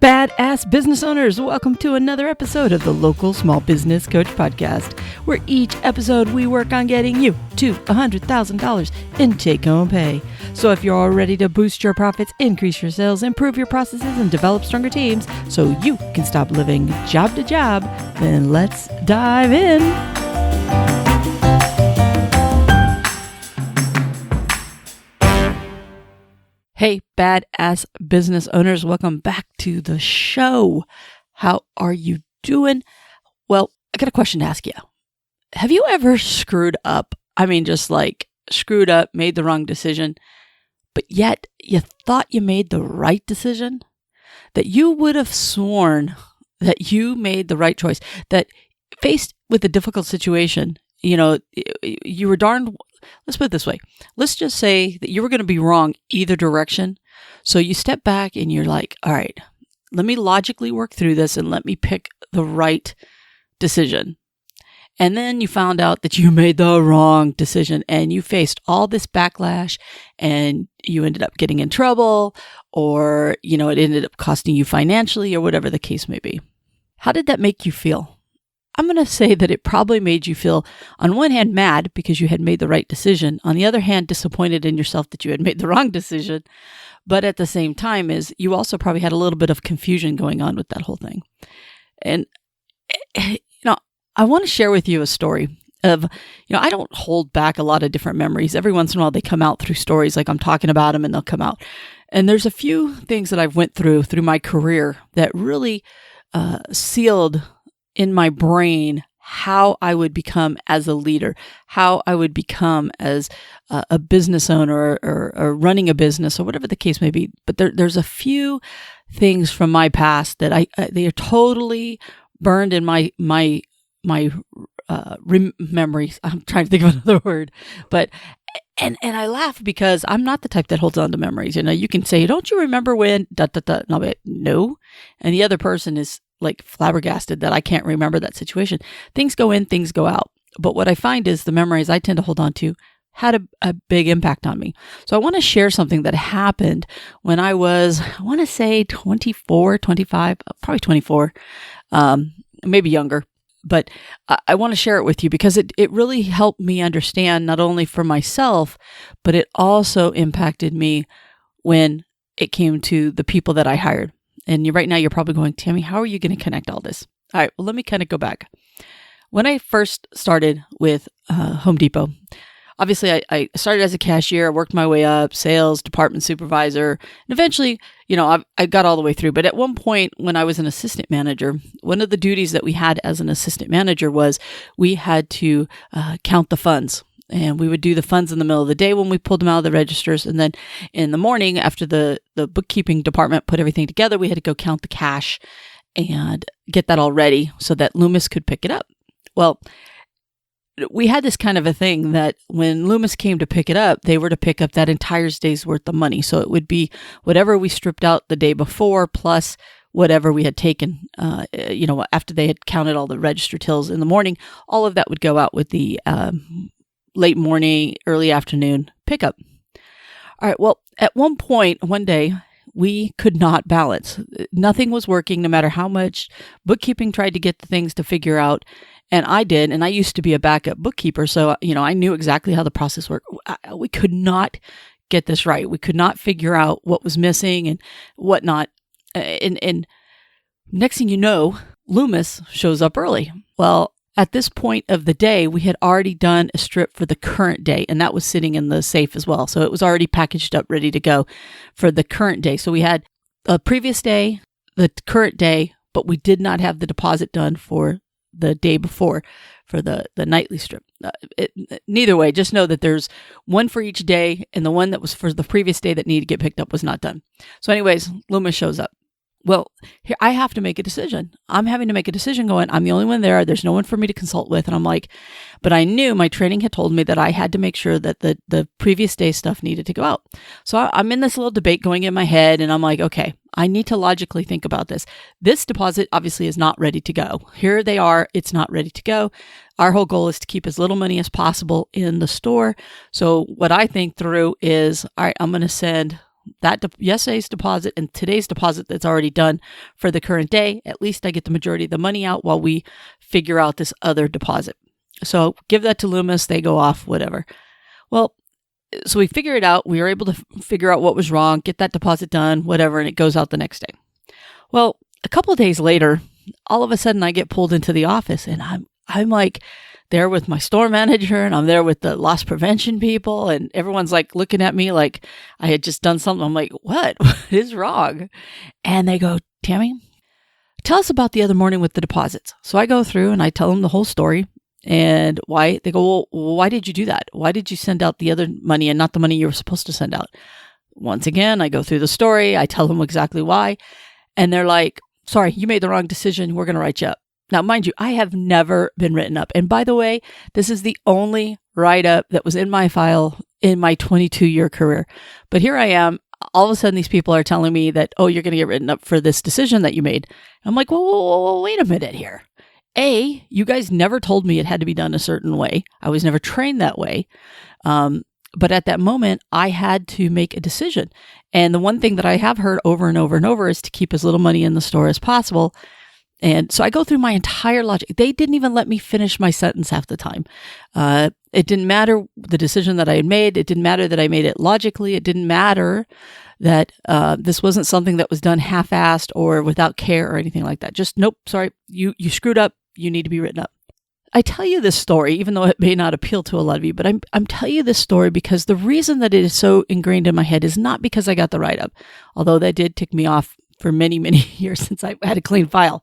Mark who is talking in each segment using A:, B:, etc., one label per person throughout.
A: Badass business owners, welcome to another episode of the Local Small Business Coach Podcast, where each episode we work on getting you to $100,000 in take-home pay. So if you're all ready to boost your profits, increase your sales, improve your processes, and develop stronger teams so you can stop living job to job, then let's dive in. Hey, badass business owners, welcome back to the show. How are you doing? Well, I got a question to ask you. Have you ever screwed up? I mean, just like screwed up, made the wrong decision, but yet you thought you made the right decision? That you would have sworn that you made the right choice, that faced with a difficult situation, you were darned. Let's put it this way. Let's just say that you were going to be wrong either direction. So you step back and you're like, all right, let me logically work through this and let me pick the right decision. And then you found out that you made the wrong decision and you faced all this backlash and you ended up getting in trouble, or, it ended up costing you financially, or whatever the case may be. How did that make you feel? I'm going to say that it probably made you feel, on one hand, mad because you had made the right decision. On the other hand, disappointed in yourself that you had made the wrong decision. But at the same time, you also probably had a little bit of confusion going on with that whole thing. And, I want to share with you a story of, I don't hold back a lot of different memories. Every once in a while, they come out through stories, like I'm talking about them and they'll come out. And there's a few things that I've went through my career that really sealed in my brain how I would become as a leader, how I would become as a business owner or running a business or whatever the case may be. But there's a few things from my past that they are totally burned in my memories. I'm trying to think of another word, but and I laugh because I'm not the type that holds on to memories. You can say, "Don't you remember when?" And I'll be, no, and the other person is like flabbergasted that I can't remember that situation. Things go in, things go out. But what I find is the memories I tend to hold on to had a big impact on me. So I want to share something that happened when I was, I want to say 24, 25, probably 24, maybe younger. But I want to share it with you because it really helped me understand, not only for myself, but it also impacted me when it came to the people that I hired. And right now you're probably going, Tammy, how are you going to connect all this? All right, well, let me kind of go back. When I first started with Home Depot, obviously I started as a cashier, I worked my way up, sales, department supervisor, and eventually, I got all the way through. But at one point when I was an assistant manager, one of the duties that we had as an assistant manager was we had to count the funds. And we would do the funds in the middle of the day when we pulled them out of the registers. And then in the morning, after the bookkeeping department put everything together, we had to go count the cash and get that all ready so that Loomis could pick it up. Well, we had this kind of a thing that when Loomis came to pick it up, they were to pick up that entire day's worth of money. So it would be whatever we stripped out the day before plus whatever we had taken, after they had counted all the register tills in the morning, all of that would go out with the late morning, early afternoon pickup. All right. Well, at one point, one day, we could not balance. Nothing was working, no matter how much bookkeeping tried to get the things to figure out. And I did. And I used to be a backup bookkeeper. So, I knew exactly how the process worked. We could not get this right. We could not figure out what was missing and whatnot. And next thing you know, Loomis shows up early. Well, at this point of the day, we had already done a strip for the current day, and that was sitting in the safe as well. So it was already packaged up, ready to go for the current day. So we had a previous day, the current day, but we did not have the deposit done for the day before for the nightly strip. Neither way, just know that there's one for each day, and the one that was for the previous day that needed to get picked up was not done. So anyways, Loomis shows up. Well, here I have to make a decision. I'm having to make a decision going, I'm the only one there. There's no one for me to consult with. And I'm like, but I knew my training had told me that I had to make sure that the previous day stuff needed to go out. So I'm in this little debate going in my head and I'm like, okay, I need to logically think about this. This deposit obviously is not ready to go. Here they are. It's not ready to go. Our whole goal is to keep as little money as possible in the store. So what I think through is, all right, I'm going to send yesterday's deposit and today's deposit that's already done for the current day. At least I get the majority of the money out while we figure out this other deposit. So give that to Loomis. They go off, whatever. Well, so we figure it out. We were able to figure out what was wrong, get that deposit done, whatever, and it goes out the next day. Well, a couple of days later, all of a sudden I get pulled into the office, and I'm like there with my store manager, and I'm there with the loss prevention people, and everyone's like looking at me like I had just done something. I'm like, what is wrong? And they go, Tammy, tell us about the other morning with the deposits. So I go through and I tell them the whole story. And why? They go, well, why did you do that? Why did you send out the other money and not the money you were supposed to send out? Once again, I go through the story. I tell them exactly why. And they're like, sorry, you made the wrong decision. We're going to write you up. Now, mind you, I have never been written up. And by the way, this is the only write-up that was in my file in my 22-year career. But here I am. All of a sudden, these people are telling me that, oh, you're going to get written up for this decision that you made. I'm like, whoa, wait a minute here. A, you guys never told me it had to be done a certain way. I was never trained that way. But at that moment, I had to make a decision. And the one thing that I have heard over and over and over is to keep as little money in the store as possible. And so I go through my entire logic. They didn't even let me finish my sentence half the time. It didn't matter the decision that I had made. It didn't matter that I made it logically. It didn't matter that this wasn't something that was done half-assed or without care or anything like that. Just, nope, sorry, you screwed up. You need to be written up. I tell you this story, even though it may not appeal to a lot of you, but I'm telling you this story because the reason that it is so ingrained in my head is not because I got the write-up, although that did tick me off for many, many years since I had a clean file.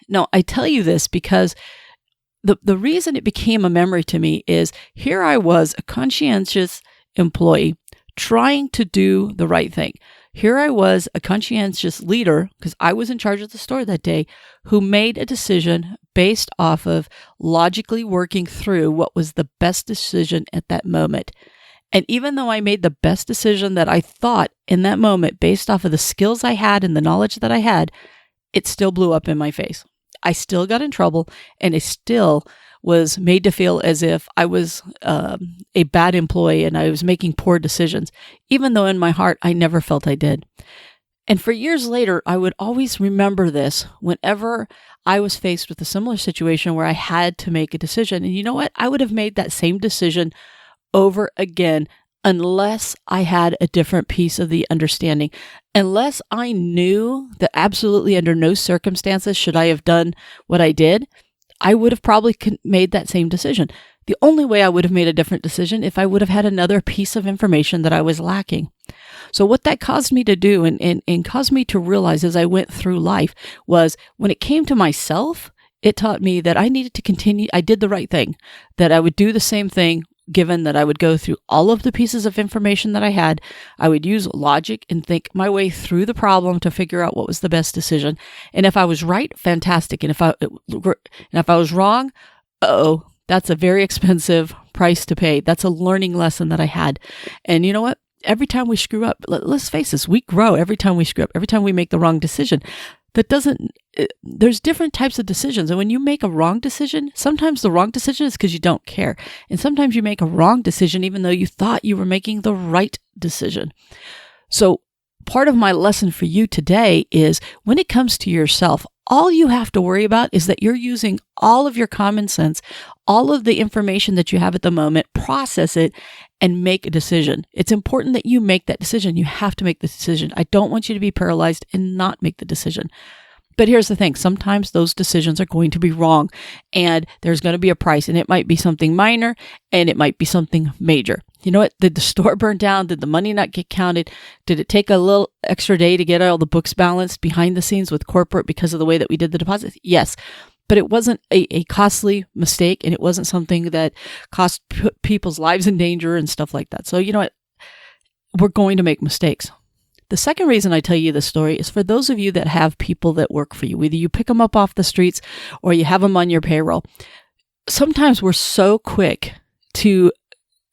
A: No, I tell you this because the reason it became a memory to me is here I was, a conscientious employee trying to do the right thing. Here I was, a conscientious leader, because I was in charge of the store that day, who made a decision based off of logically working through what was the best decision at that moment. And even though I made the best decision that I thought in that moment based off of the skills I had and the knowledge that I had, it still blew up in my face. I still got in trouble, and I still was made to feel as if I was a bad employee and I was making poor decisions, even though in my heart I never felt I did. And for years later, I would always remember this whenever I was faced with a similar situation where I had to make a decision. And you know what? I would have made that same decision over again unless I had a different piece of the understanding. Unless I knew that absolutely under no circumstances should I have done what I did, I would have probably made that same decision. The only way I would have made a different decision if I would have had another piece of information that I was lacking. So what that caused me to do and caused me to realize as I went through life was when it came to myself, it taught me that I needed to continue. I did the right thing, that I would do the same thing. Given that I would go through all of the pieces of information that I had, I would use logic and think my way through the problem to figure out what was the best decision. And if I was right, fantastic. And if I was wrong, that's a very expensive price to pay. That's a learning lesson that I had. And you know what? Every time we screw up, let's face this, we grow every time we screw up, every time we make the wrong decision. There's different types of decisions. And when you make a wrong decision, sometimes the wrong decision is because you don't care. And sometimes you make a wrong decision even though you thought you were making the right decision. So part of my lesson for you today is when it comes to yourself, all you have to worry about is that you're using all of your common sense, all of the information that you have at the moment, process it, and make a decision. It's important that you make that decision. You have to make the decision. I don't want you to be paralyzed and not make the decision. But here's the thing. Sometimes those decisions are going to be wrong, and there's going to be a price, and it might be something minor, and it might be something major. You know what? Did the store burn down? Did the money not get counted? Did it take a little extra day to get all the books balanced behind the scenes with corporate because of the way that we did the deposits? Yes. But it wasn't a costly mistake, and it wasn't something that cost people's lives in danger and stuff like that. So you know what? We're going to make mistakes. The second reason I tell you this story is for those of you that have people that work for you. Either you pick them up off the streets or you have them on your payroll. Sometimes we're so quick to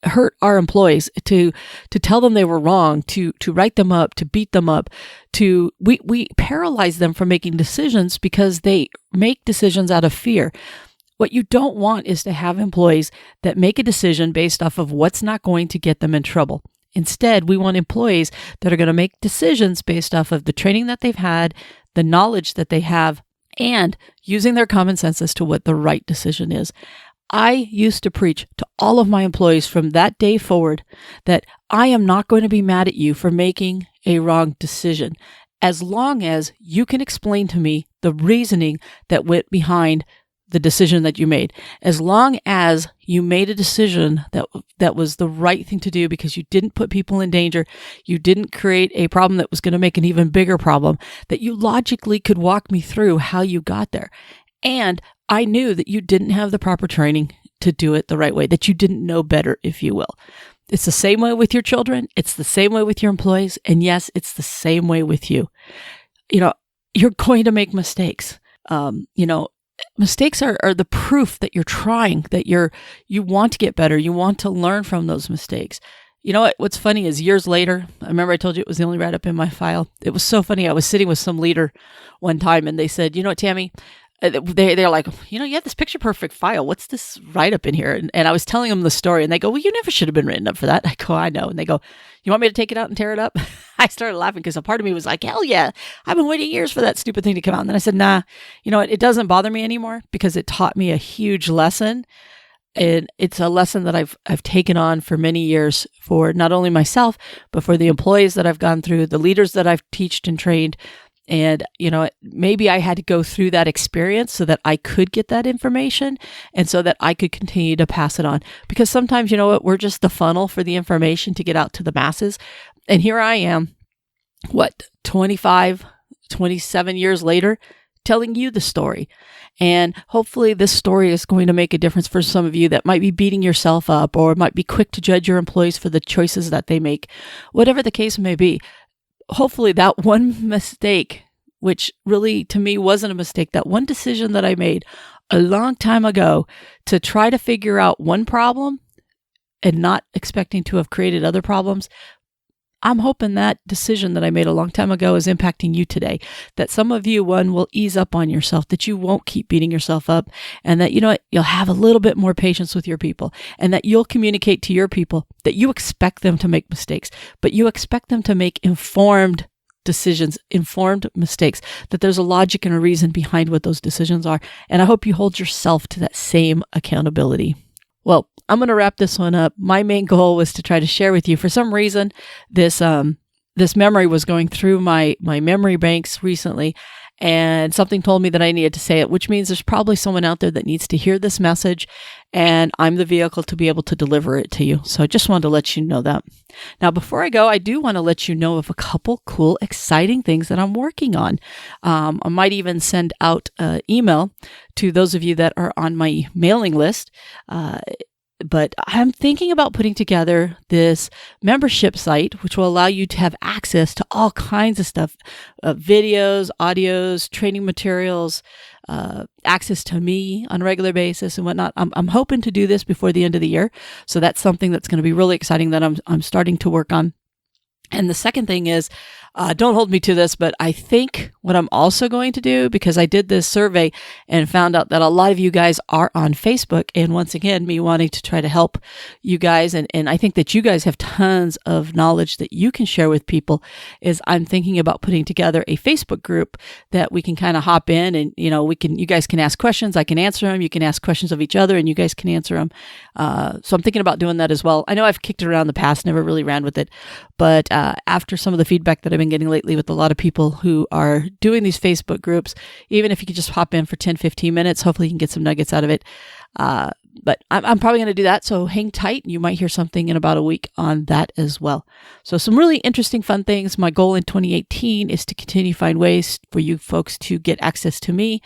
A: hurt our employees, to tell them they were wrong, to write them up, to beat them up, we paralyze them from making decisions because they make decisions out of fear. What you don't want is to have employees that make a decision based off of what's not going to get them in trouble. Instead, we want employees that are going to make decisions based off of the training that they've had, the knowledge that they have, and using their common sense as to what the right decision is. I used to preach to all of my employees from that day forward that I am not going to be mad at you for making a wrong decision, as long as you can explain to me the reasoning that went behind the decision that you made. As long as you made a decision that was the right thing to do because you didn't put people in danger, you didn't create a problem that was going to make an even bigger problem, that you logically could walk me through how you got there. And I knew that you didn't have the proper training to do it the right way, that you didn't know better, if you will. It's the same way with your children. It's the same way with your employees. And yes, it's the same way with you. You're going to make mistakes. Mistakes are the proof that you're trying, that you want to get better. You want to learn from those mistakes. You know what? What's funny is years later, I remember I told you it was the only write-up in my file. It was so funny. I was sitting with some leader one time and they said, you know what, Tammy, they're like, you have this picture perfect file. What's this write-up in here? And I was telling them the story and they go, well, you never should have been written up for that. I go, I know. And they go, you want me to take it out and tear it up? I started laughing because a part of me was like, hell yeah, I've been waiting years for that stupid thing to come out. And then I said, nah, you know what? It doesn't bother me anymore because it taught me a huge lesson. And it's a lesson that I've taken on for many years for not only myself, but for the employees that I've gone through, the leaders that I've taught and trained. And, maybe I had to go through that experience so that I could get that information and so that I could continue to pass it on. Because sometimes, we're just the funnel for the information to get out to the masses. And here I am, 27 years later, telling you the story. And hopefully this story is going to make a difference for some of you that might be beating yourself up or might be quick to judge your employees for the choices that they make, whatever the case may be. Hopefully that one mistake, which really to me wasn't a mistake, that one decision that I made a long time ago to try to figure out one problem and not expecting to have created other problems, I'm hoping that decision that I made a long time ago is impacting you today. That some of you, will ease up on yourself, that you won't keep beating yourself up, and that, you'll have a little bit more patience with your people, and that you'll communicate to your people that you expect them to make mistakes, but you expect them to make informed decisions, informed mistakes, that there's a logic and a reason behind what those decisions are. And I hope you hold yourself to that same accountability. Well, I'm going to wrap this one up. My main goal was to try to share with you. For some reason, this memory was going through my memory banks recently, and something told me that I needed to say it, which means there's probably someone out there that needs to hear this message, and I'm the vehicle to be able to deliver it to you. So I just wanted to let you know that. Now, before I go, I do want to let you know of a couple cool, exciting things that I'm working on. I might even send out an email to those of you that are on my mailing list. But I'm thinking about putting together this membership site, which will allow you to have access to all kinds of stuff, videos, audios, training materials, access to me on a regular basis and whatnot. I'm hoping to do this before the end of the year. So that's something that's going to be really exciting that I'm starting to work on. And the second thing is, don't hold me to this, but I think what I'm also going to do, because I did this survey and found out that a lot of you guys are on Facebook, and once again, me wanting to try to help you guys, and I think that you guys have tons of knowledge that you can share with people, is I'm thinking about putting together a Facebook group that we can kind of hop in and, you guys can ask questions, I can answer them, you can ask questions of each other, and you guys can answer them. So I'm thinking about doing that as well. I know I've kicked it around in the past, never really ran with it, but after some of the feedback that I've been getting lately with a lot of people who are doing these Facebook groups, even if you could just hop in for 10, 15 minutes, hopefully you can get some nuggets out of it. But I'm probably going to do that. So hang tight. You might hear something in about a week on that as well. So some really interesting, fun things. My goal in 2018 is to continue to find ways for you folks to get access to me.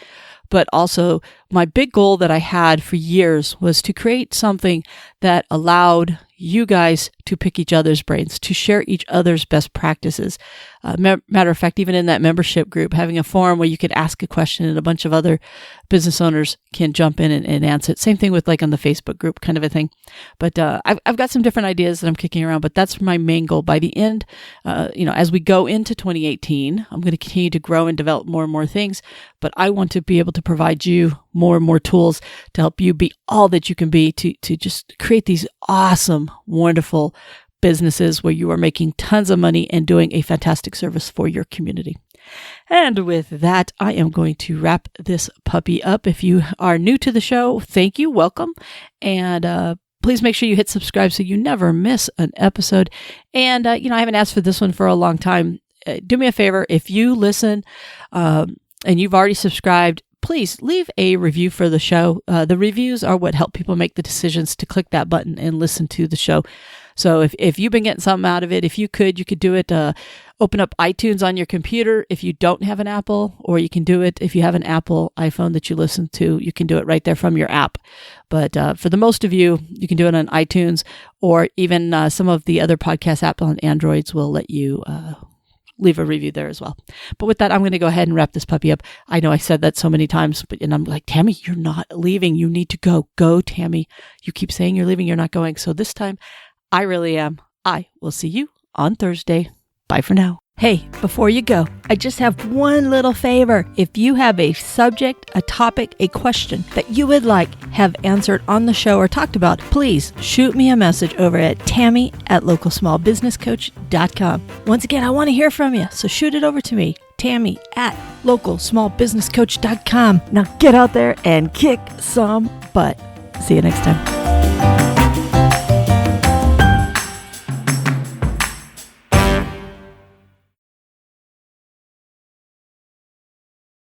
A: But also my big goal that I had for years was to create something that allowed you guys to pick each other's brains, to share each other's best practices. Matter of fact, even in that membership group, having a forum where you could ask a question and a bunch of other business owners can jump in and answer it. Same thing with like on the Facebook group kind of a thing. But I've got some different ideas that I'm kicking around, but that's my main goal. By the end, as we go into 2018, I'm going to continue to grow and develop more and more things, but I want to be able to provide you more and more tools to help you be all that you can be, to just create these awesome, wonderful businesses where you are making tons of money and doing a fantastic service for your community. And with that, I am going to wrap this puppy up. If you are new to the show, thank you. Welcome. And please make sure you hit subscribe so you never miss an episode. And, I haven't asked for this one for a long time. Do me a favor. If you listen and you've already subscribed, please leave a review for the show. The reviews are what help people make the decisions to click that button and listen to the show. So if you've been getting something out of it, if you could do it. Open up iTunes on your computer if you don't have an Apple, or you can do it if you have an Apple iPhone that you listen to. You can do it right there from your app. But for the most of you, you can do it on iTunes, or even some of the other podcast apps on Androids will let you leave a review there as well. But with that, I'm going to go ahead and wrap this puppy up. I know I said that so many times, and I'm like, Tammy, you're not leaving. You need to go. Go, Tammy. You keep saying you're leaving. You're not going. So this time, I really am. I will see you on Thursday. Bye for now. Hey, before you go, I just have one little favor. If you have a subject, a topic, a question that you would like have answered on the show or talked about, please shoot me a message over at tammy@localsmallbusinesscoach.com. Once again, I want to hear from you, so shoot it over to me, tammy@localsmallbusinesscoach.com. Now get out there and kick some butt. See you next time.